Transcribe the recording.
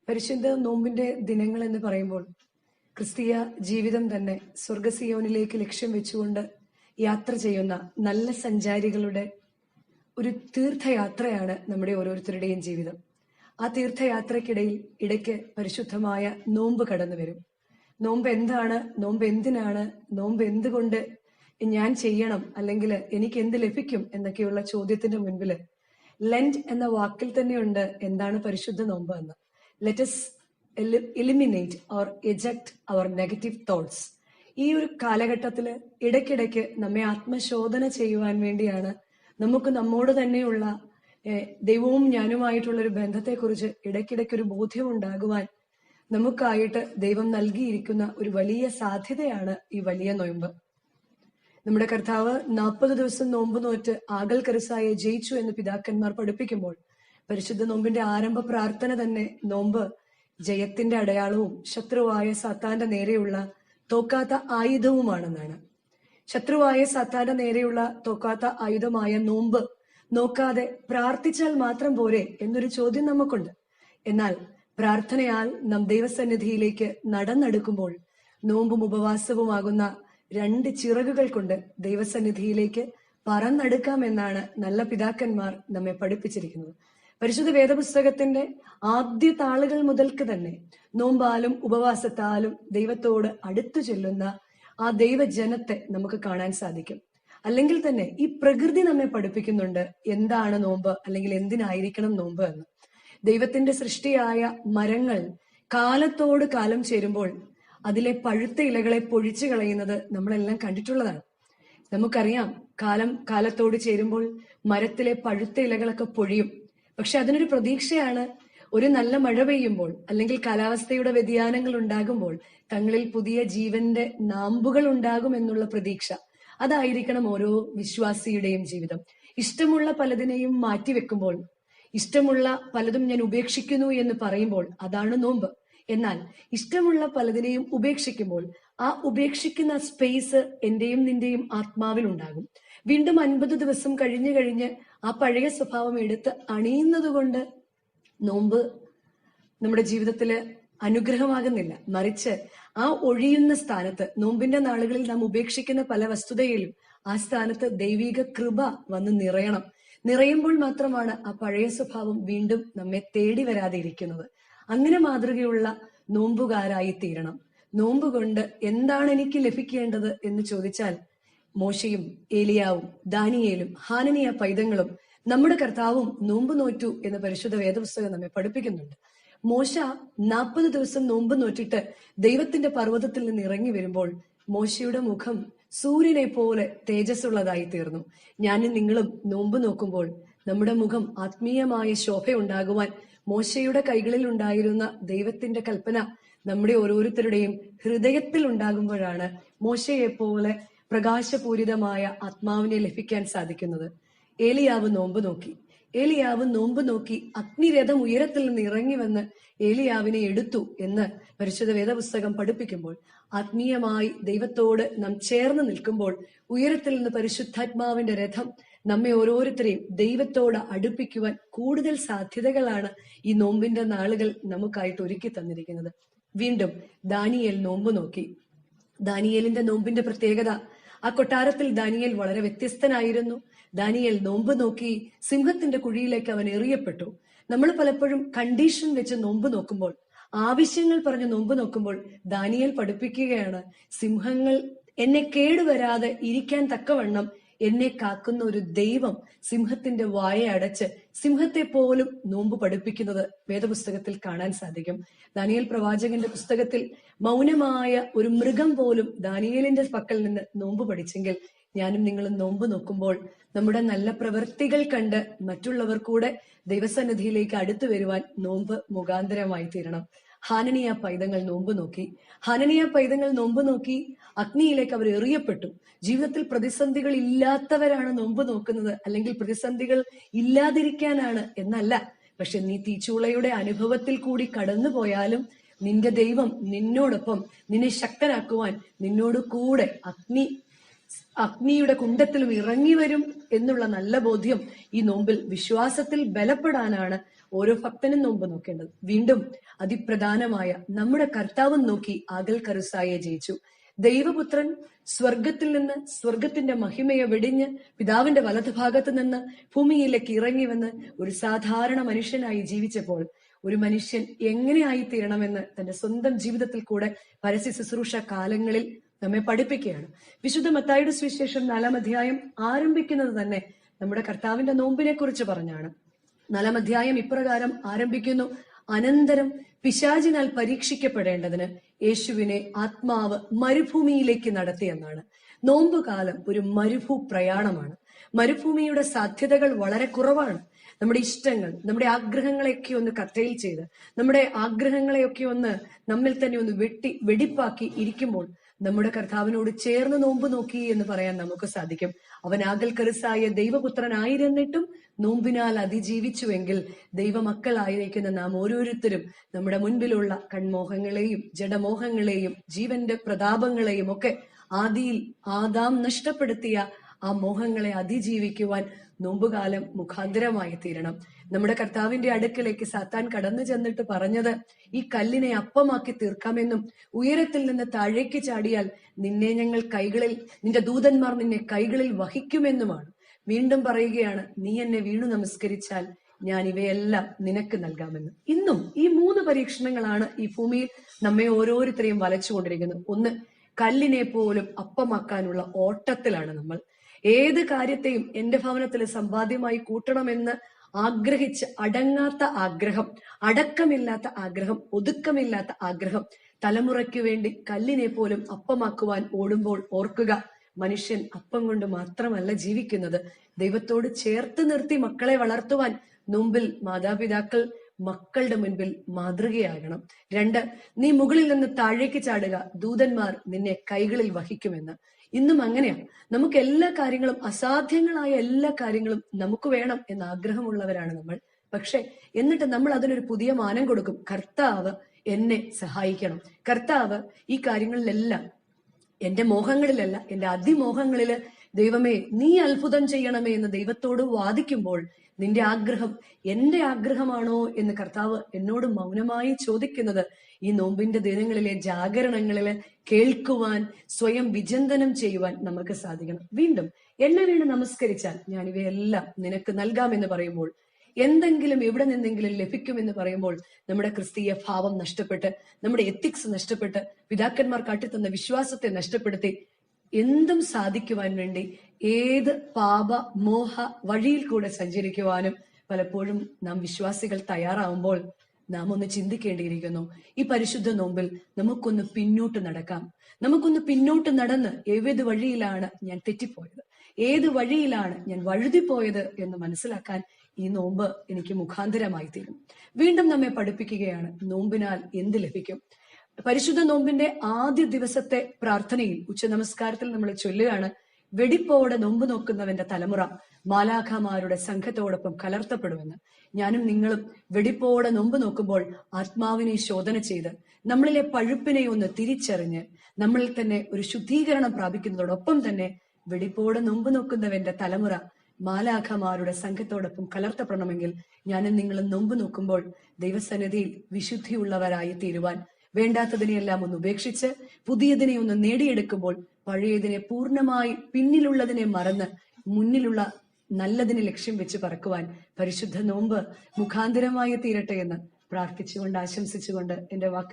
പരിശുദ്ധ നോമ്പിന്റെ ദിനങ്ങൾ എന്ന് പറയുമ്പോൾ ക്രിസ്തീയ ജീവിതം തന്നെ സ്വർഗസിയോനിലേക്ക് ലക്ഷ്യം വെച്ചുകൊണ്ട് യാത്ര ചെയ്യുന്ന നല്ല സഞ്ചാരികളുടെ ഒരു തീർത്ഥയാത്രയാണ് നമ്മുടെ ഓരോരുത്തരുടെയും ജീവിതം. ആ തീർത്ഥയാത്രക്കിടയിൽ ഇടയ്ക്ക് പരിശുദ്ധമായ നോമ്പ് കടന്നു വരും. നോമ്പ് എന്താണ്, നോമ്പ് എന്തിനാണ്, നോമ്പ് എന്തുകൊണ്ട് ഞാൻ ചെയ്യണം, അല്ലെങ്കിൽ എനിക്ക് എന്ത് ലഭിക്കും എന്നൊക്കെയുള്ള ചോദ്യത്തിന്റെ മുൻപിൽ ലെൻഡ് എന്ന വാക്കിൽ തന്നെയുണ്ട് എന്താണ് പരിശുദ്ധ നോമ്പ് എന്ന്. Let us eliminate or eject our negative thoughts. ഈ ഒരു കാലഘട്ടത്തിൽ ഇടയ്ക്കിടയ്ക്ക് നമ്മെ ആത്മശോധന ചെയ്യുവാൻ വേണ്ടിയാണ് നമുക്ക് നമ്മോട് തന്നെയുള്ള ദൈവവും ഞാനുമായിട്ടുള്ള ഒരു ബന്ധത്തെക്കുറിച്ച് ഇടയ്ക്കിടയ്ക്ക് ഒരു ബോധ്യം ഉണ്ടാകുവാൻ നമുക്കായിട്ട് ദൈവം നൽകിയിരിക്കുന്ന ഒരു വലിയ സാധ്യതയാണ് ഈ വലിയ നോയമ്പ്. നമ്മുടെ കർത്താവ് 40 ദിവസം നോമ്പ് നോറ്റ് ആകൽ കരുസായെ ജയിച്ചു എന്ന് പിതാക്കന്മാർ പഠിപ്പിക്കുമ്പോൾ പരിശുദ്ധ നോമ്പിന്റെ ആരംഭ പ്രാർത്ഥന തന്നെ നോമ്പ് ജയത്തിന്റെ അടയാളവും ശത്രുവായ സാത്താന്റെ നേരെയുള്ള തോക്കാത്ത ആയുധവുമാണെന്നാണ്. ശത്രുവായ സാത്താന്റെ നേരെയുള്ള തോക്കാത്ത ആയുധമായ നോമ്പ് നോക്കാതെ പ്രാർത്ഥിച്ചാൽ മാത്രം പോരെ എന്നൊരു ചോദ്യം നമുക്കുണ്ട്. എന്നാൽ പ്രാർത്ഥനയാൽ നാം ദൈവസന്നിധിയിലേക്ക് നടന്നെടുക്കുമ്പോൾ നോമ്പും ഉപവാസവുമാകുന്ന 2 ചിറകുകൾ കൊണ്ട് ദൈവസന്നിധിയിലേക്ക് പറന്നെടുക്കാമെന്നാണ് നല്ല പിതാക്കന്മാർ നമ്മെ പഠിപ്പിച്ചിരിക്കുന്നത്. പരിശുദ്ധ വേദപുസ്തകത്തിന്റെ ആദ്യ താളുകൾ മുതൽക്ക് തന്നെ നോമ്പാലും ഉപവാസത്താലും ദൈവത്തോട് അടുത്തു ചെല്ലുന്ന ആ ദൈവജനത്തെ നമുക്ക് കാണാൻ സാധിക്കും. അല്ലെങ്കിൽ തന്നെ ഈ പ്രകൃതി നമ്മെ പഠിപ്പിക്കുന്നുണ്ട് എന്താണ് നോമ്പ്, അല്ലെങ്കിൽ എന്തിനായിരിക്കണം നോമ്പ് എന്ന്. ദൈവത്തിന്റെ സൃഷ്ടിയായ മരങ്ങൾ കാലത്തോട് കാലം ചേരുമ്പോൾ അതിലെ പഴുത്ത ഇലകളെ പൊഴിച്ചു കളയുന്നത് നമ്മളെല്ലാം കണ്ടിട്ടുള്ളതാണ്. നമുക്കറിയാം കാലത്തോട് ചേരുമ്പോൾ മരത്തിലെ പഴുത്ത ഇലകളൊക്കെ പൊഴിയും. പക്ഷെ അതിനൊരു പ്രതീക്ഷയാണ്. ഒരു നല്ല മഴ പെയ്യുമ്പോൾ അല്ലെങ്കിൽ കാലാവസ്ഥയുടെ വ്യതിയാനങ്ങൾ ഉണ്ടാകുമ്പോൾ തങ്ങളിൽ പുതിയ ജീവന്റെ നാമ്പുകൾ ഉണ്ടാകും എന്നുള്ള പ്രതീക്ഷ. അതായിരിക്കണം ഓരോ വിശ്വാസിയുടെയും ജീവിതം. ഇഷ്ടമുള്ള പലതിനെയും മാറ്റിവെക്കുമ്പോൾ, ഇഷ്ടമുള്ള പലതും ഞാൻ ഉപേക്ഷിക്കുന്നു എന്ന് പറയുമ്പോൾ അതാണ് നോമ്പ്. എന്നാൽ ഇഷ്ടമുള്ള പലതിനെയും ഉപേക്ഷിക്കുമ്പോൾ ആ ഉപേക്ഷിക്കുന്ന സ്പേസ് എന്റെയും നിന്റെയും ആത്മാവിൽ ഉണ്ടാകും. വീണ്ടും 50 ദിവസം കഴിഞ്ഞ് ആ പഴയ സ്വഭാവം എടുത്ത് അണിയുന്നത് കൊണ്ട് നോമ്പ് നമ്മുടെ ജീവിതത്തില് അനുഗ്രഹമാകുന്നില്ല. മറിച്ച് ആ ഒഴിയുന്ന സ്ഥാനത്ത്, നോമ്പിന്റെ നാളുകളിൽ നാം ഉപേക്ഷിക്കുന്ന പല വസ്തുതയിലും ആ സ്ഥാനത്ത് ദൈവിക കൃപ വന്ന് നിറയുമ്പോൾ മാത്രമാണ് ആ പഴയ സ്വഭാവം വീണ്ടും നമ്മെ തേടി വരാതെ ഇരിക്കുന്നത്. അങ്ങനെ മാതൃകയുള്ള നോമ്പുകാരായി തീരണം. നോമ്പ് കൊണ്ട് എന്താണ് എനിക്ക് ലഭിക്കേണ്ടത് എന്ന് ചോദിച്ചാൽ മോശയും ഏലിയാവും ദാനിയേലും ഹാനനിയ പൈതങ്ങളും നമ്മുടെ കർത്താവും നോമ്പ് നോറ്റു എന്ന് പരിശുദ്ധ വേദപുസ്തകം നമ്മെ പഠിപ്പിക്കുന്നുണ്ട്. മോശ 40 ദിവസം നോമ്പ് നോറ്റിട്ട് ദൈവത്തിന്റെ പർവ്വതത്തിൽ നിന്ന് ഇറങ്ങി വരുമ്പോൾ മോശയുടെ മുഖം സൂര്യനെ പോലെ തേജസ്സുള്ളതായി തീർന്നു. ഞാനും നിങ്ങളും നോമ്പ് നോക്കുമ്പോൾ നമ്മുടെ മുഖം ആത്മീയമായ ശോഭയുണ്ടാകുവാൻ മോശയുടെ കൈകളിൽ ഉണ്ടായിരുന്ന ദൈവത്തിന്റെ കൽപ്പന നമ്മുടെ ഓരോരുത്തരുടെയും ഹൃദയത്തിൽ ഉണ്ടാകുമ്പോഴാണ് മോശയെ പോലെ പ്രകാശപൂരിതമായ ആത്മാവിനെ ലഭിക്കാൻ സാധിക്കുന്നത്. ഏലിയാവ് നോമ്പ് നോക്കി അഗ്നിരഥം ഉയരത്തിൽ നിന്ന് ഇറങ്ങി വന്ന് ഏലിയാവിനെ എടുത്തു എന്ന് പരിശുദ്ധ വേദപുസ്തകം പഠിപ്പിക്കുമ്പോൾ ആത്മീയമായി ദൈവത്തോട് നാം ചേർന്ന് നിൽക്കുമ്പോൾ ഉയരത്തിൽ നിന്ന് പരിശുദ്ധാത്മാവിന്റെ രഥം നമ്മെ ഓരോരുത്തരെയും ദൈവത്തോട് അടുപ്പിക്കുവാൻ കൂടുതൽ സാധ്യതകളാണ് ഈ നോമ്പിന്റെ നാളുകൾ നമുക്കായിട്ട് ഒരുക്കി തന്നിരിക്കുന്നത്. വീണ്ടും ദാനിയേൽ നോമ്പ് നോക്കി. ദാനിയേലിന്റെ നോമ്പിന്റെ പ്രത്യേകത, ആ കൊട്ടാരത്തിൽ ദാനിയേൽ വളരെ വ്യത്യസ്തനായിരുന്നു. ദാനിയേൽ നോമ്പ് നോക്കി സിംഹത്തിന്റെ കുഴിയിലേക്ക് അവൻ എറിയപ്പെട്ടു. നമ്മൾ പലപ്പോഴും കണ്ടീഷൻ വെച്ച് നോമ്പ് നോക്കുമ്പോൾ, ആവശ്യങ്ങൾ പറഞ്ഞ് നോമ്പ് നോക്കുമ്പോൾ ദാനിയേൽ പഠിപ്പിക്കുകയാണ്, സിംഹങ്ങൾ എന്നെ കേടുവരാതെ ഇരിക്കാൻ തക്കവണ്ണം എന്നെ കാക്കുന്ന ഒരു ദൈവം സിംഹത്തിന്റെ വായ അടച്ച് സിംഹത്തെ പോലും നോമ്പ് പഠിപ്പിക്കുന്നത് വേദപുസ്തകത്തിൽ കാണാൻ സാധിക്കും. ദാനിയേൽ പ്രവാചകന്റെ പുസ്തകത്തിൽ മൗനമായ ഒരു മൃഗം പോലും ദാനിയേലിന്റെ പക്കൽ നിന്ന് നോമ്പ് പഠിച്ചെങ്കിൽ ഞാനും നിങ്ങളും നോമ്പ് നോക്കുമ്പോൾ നമ്മുടെ നല്ല പ്രവൃത്തികൾ കണ്ട് മറ്റുള്ളവർ കൂടെ ദൈവസന്നിധിയിലേക്ക് അടുത്തു വരുവാൻ നോമ്പ് മുഖാന്തരമായി തീരണം. ഹാനനിയ പൈതങ്ങൾ നോമ്പ് നോക്കി അഗ്നിയിലേക്ക് അവർ എറിയപ്പെട്ടു. ജീവിതത്തിൽ പ്രതിസന്ധികൾ ഇല്ലാത്തവരാണ് നോമ്പ് നോക്കുന്നത്, അല്ലെങ്കിൽ പ്രതിസന്ധികൾ ഇല്ലാതിരിക്കാനാണ് എന്നല്ല. പക്ഷെ നീ തീച്ചൂളയുടെ അനുഭവത്തിൽ കൂടി കടന്നു പോയാലും നിന്റെ ദൈവം നിന്നോടൊപ്പം, നിന്നെ ശക്തനാക്കുവാൻ നിന്നോട് കൂടെ അഗ്നിയുടെ കുണ്ടത്തിലും ഇറങ്ങി വരും എന്നുള്ള നല്ല ബോധ്യം ഈ നോമ്പിൽ വിശ്വാസത്തിൽ ബലപ്പെടാനാണ് ഓരോ ഭക്തനും നോമ്പ് നോക്കേണ്ടത്. വീണ്ടും അതിപ്രധാനമായ നമ്മുടെ കർത്താവും നോക്കി ആകൽ കറുസായെ ജയിച്ചു. ദൈവപുത്രൻ സ്വർഗത്തിൽ നിന്ന് സ്വർഗത്തിന്റെ മഹിമയെ വെടിഞ്ഞ് പിതാവിന്റെ വലതുഭാഗത്ത് നിന്ന് ഭൂമിയിലേക്ക് ഇറങ്ങി വന്ന് ഒരു സാധാരണ മനുഷ്യനായി ജീവിച്ചപ്പോൾ ഒരു മനുഷ്യൻ എങ്ങനെയായി തീരണമെന്ന് തന്റെ സ്വന്തം ജീവിതത്തിൽ കൂടെ പരസ്യ ശുശ്രൂഷ കാലങ്ങളിൽ നമ്മെ പഠിപ്പിക്കുകയാണ്. വിശുദ്ധ മത്തായിയുടെ സുവിശേഷം 4-ാം അധ്യായം ആരംഭിക്കുന്നത് തന്നെ നമ്മുടെ കർത്താവിന്റെ നോമ്പിനെ കുറിച്ച് പറഞ്ഞാണ്. 4-ാം അധ്യായം ഇപ്രകാരം ആരംഭിക്കുന്നു: അനന്തരം പിശാചിനാൽ പരീക്ഷിക്കപ്പെടേണ്ടതിന് യേശുവിനെ ആത്മാവ് മരുഭൂമിയിലേക്ക് നടത്തിയെന്നാണ്. നോമ്പുകാലം ഒരു മരുഭൂ പ്രയാണമാണ്. മരുഭൂമിയുടെ സാധ്യതകൾ വളരെ കുറവാണ്. നമ്മുടെ ഇഷ്ടങ്ങൾ, നമ്മുടെ ആഗ്രഹങ്ങളെയൊക്കെ ഒന്ന് കർട്ടയിൽ ചെയ്ത്, നമ്മുടെ ആഗ്രഹങ്ങളെയൊക്കെ ഒന്ന് നമ്മിൽ തന്നെ ഒന്ന് വെടിപ്പാക്കി ഇരിക്കുമ്പോൾ നമ്മുടെ കർത്താവിനോട് ചേർന്ന് നോമ്പ് നോക്കി എന്ന് പറയാൻ നമുക്ക് സാധിക്കും. അവൻ ആകൽ കറുസായ ദൈവപുത്രനായിരുന്നിട്ടും നോമ്പിനാൽ അതിജീവിച്ചുവെങ്കിൽ ദൈവമക്കളായിരിക്കുന്ന നാം ഓരോരുത്തരും നമ്മുടെ മുൻപിലുള്ള കൺമോഹങ്ങളെയും ജഡമോഹങ്ങളെയും ജീവന്റെ പ്രതാപങ്ങളെയും ഒക്കെ ആദിയിൽ ആദാം നഷ്ടപ്പെടുത്തിയ ആ മോഹങ്ങളെ അതിജീവിക്കുവാൻ നോമ്പുകാലം മുഖാന്തരമായി തീരണം. നമ്മുടെ കർത്താവിന്റെ അടുക്കലേക്ക് സാത്താൻ കടന്നു ചെന്നിട്ട് പറഞ്ഞത്, ഈ കല്ലിനെ അപ്പമാക്കി തീർക്കാമെന്നും ഉയരത്തിൽ നിന്ന് താഴേക്ക് ചാടിയാൽ നിന്റെ ദൂതന്മാർ നിന്നെ കൈകളിൽ വഹിക്കുമെന്നുമാണ്. വീണ്ടും പറയുകയാണ്, നീ എന്നെ വീണു നമസ്കരിച്ചാൽ ഞാൻ ഇവയെല്ലാം നിനക്ക് നൽകാമെന്ന്. ഇന്നും ഈ 3 പരീക്ഷണങ്ങളാണ് ഈ ഭൂമിയിൽ നമ്മെ ഓരോരുത്തരെയും വലച്ചുകൊണ്ടിരിക്കുന്നത്. ഒന്ന്, കല്ലിനെ പോലും അപ്പമാക്കാനുള്ള ഓട്ടത്തിലാണ് നമ്മൾ. ഏത് കാര്യത്തെയും എന്റെ ഭവനത്തിൽ സമ്പാദ്യമായി കൂട്ടണമെന്ന് ആഗ്രഹിച്ച് അടങ്ങാത്ത ആഗ്രഹം, അടക്കമില്ലാത്ത ആഗ്രഹം, ഒതുക്കമില്ലാത്ത ആഗ്രഹം, തലമുറയ്ക്ക് വേണ്ടി കല്ലിനെ പോലും അപ്പമാക്കുവാൻ ഓടുമ്പോൾ ഓർക്കുക, മനുഷ്യൻ അപ്പം കൊണ്ട് മാത്രമല്ല ജീവിക്കുന്നത്. ദൈവത്തോട് ചേർത്ത് നിർത്തി മക്കളെ വളർത്തുവാൻ നോമ്പിൽ മാതാപിതാക്കൾ മക്കളുടെ മുൻപിൽ മാതൃകയാകണം. 2, നീ മുകളിൽ നിന്ന് താഴേക്ക് ചാടുക, ദൂതന്മാർ നിന്നെ കൈകളിൽ വഹിക്കുമെന്ന്. ഇന്നും അങ്ങനെയാണ്. നമുക്ക് എല്ലാ കാര്യങ്ങളും, അസാധ്യങ്ങളായ എല്ലാ കാര്യങ്ങളും നമുക്ക് വേണം എന്ന ആഗ്രഹമുള്ളവരാണ് നമ്മൾ. പക്ഷെ എന്നിട്ട് നമ്മൾ അതിനൊരു പുതിയ മാനം കൊടുക്കും. കർത്താവ് എന്നെ സഹായിക്കണം, കർത്താവ് ഈ കാര്യങ്ങളിലെല്ലാം, എന്റെ മോഹങ്ങളിലല്ല എന്റെ അതിമോഹങ്ങളില് ദൈവമേ നീ അത്ഭുതം ചെയ്യണമേ എന്ന് ദൈവത്തോട് വാദിക്കുമ്പോൾ നിന്റെ ആഗ്രഹം എന്റെ ആഗ്രഹമാണോ എന്ന് കർത്താവ് എന്നോട് മൗനമായി ചോദിക്കുന്നത് ഈ നോമ്പിന്റെ ദിനങ്ങളിലെ ജാഗരണങ്ങളില് കേൾക്കുവാൻ, സ്വയം വിചിന്തനം ചെയ്യുവാൻ നമുക്ക് സാധിക്കണം. വീണ്ടും എന്നെ വീണ് നമസ്കരിച്ചാൽ ഞാൻ ഇവയെല്ലാം നിനക്ക് നൽകാമെന്ന് പറയുമ്പോൾ, എന്തെങ്കിലും എവിടെ നിന്നെങ്കിലും ലഭിക്കുമെന്ന് പറയുമ്പോൾ നമ്മുടെ ക്രിസ്തീയ ഭാവം നഷ്ടപ്പെട്ട്, നമ്മുടെ എത്തിക്സ് നഷ്ടപ്പെട്ട്, പിതാക്കന്മാർ കാട്ടിത്തന്ന വിശ്വാസത്തെ നഷ്ടപ്പെടുത്തി എന്തും സാധിക്കുവാൻ വേണ്ടി ഏത് പാപ മോഹ വഴിയിൽ കൂടെ സഞ്ചരിക്കുവാനും പലപ്പോഴും നാം വിശ്വാസികൾ തയ്യാറാവുമ്പോൾ നാം ഒന്ന് ചിന്തിക്കേണ്ടിയിരിക്കുന്നു. ഈ പരിശുദ്ധ നോമ്പിൽ നമുക്കൊന്ന് പിന്നോട്ട് നടക്കാം. നമുക്കൊന്ന് പിന്നോട്ട് നടന്ന് ഏത് വഴിയിലാണ് ഞാൻ തെറ്റിപ്പോയത്, ഏത് വഴിയിലാണ് ഞാൻ വഴുതിപ്പോയത് എന്ന് മനസ്സിലാക്കാൻ ഈ നോമ്പ് എനിക്ക് മുഖാന്തരമായി തീരും. വീണ്ടും നമ്മെ പഠിപ്പിക്കുകയാണ് നോമ്പിനാൽ എന്ത് ലഭിക്കും. പരിശുദ്ധ നോമ്പിന്റെ ആദ്യ ദിവസത്തെ പ്രാർത്ഥനയിൽ ഉച്ചനമസ്കാരത്തിൽ നമ്മൾ ചൊല്ലുകയാണ്, വെടിപ്പോടെ നോമ്പ് നോക്കുന്നവന്റെ തലമുറ മാലാഖമാരുടെ സംഘത്തോടൊപ്പം കലർത്തപ്പെടുമെന്ന്. ഞാനും നിങ്ങളും വെടിപ്പോടെ നോമ്പ് നോക്കുമ്പോൾ ആത്മാവിനെ ശോധന ചെയ്ത് നമ്മളിലെ പഴുപ്പിനെ ഒന്ന് തിരിച്ചറിഞ്ഞ് നമ്മളിൽ തന്നെ ഒരു ശുദ്ധീകരണം പ്രാപിക്കുന്നതോടൊപ്പം തന്നെ വെടിപ്പോടെ നോമ്പ് നോക്കുന്നവന്റെ തലമുറ മാലാഖമാരുടെ സംഘത്തോടൊപ്പം കലർത്തപ്പെടണമെങ്കിൽ ഞാനും നിങ്ങളും നോമ്പ് നോക്കുമ്പോൾ ദൈവസന്നിധിയിൽ വിശുദ്ധിയുള്ളവരായി തീരുവാൻ, വേണ്ടാത്തതിനെയെല്ലാം ഒന്ന് ഉപേക്ഷിച്ച് പുതിയതിനെ ഒന്ന് നേടിയെടുക്കുമ്പോൾ പഴയതിനെ പൂർണ്ണമായി പിന്നിലുള്ളതിനെ മറന്ന് മുന്നിലുള്ള നല്ലതിനെ ലക്ഷ്യം വെച്ച് പറക്കുവാൻ പരിശുദ്ധ നോമ്പ് മുഖാന്തരമായി തീരട്ടെ എന്ന് പ്രാർത്ഥിച്ചുകൊണ്ട് ആശംസിച്ചുകൊണ്ട് എന്റെ വാക്ക്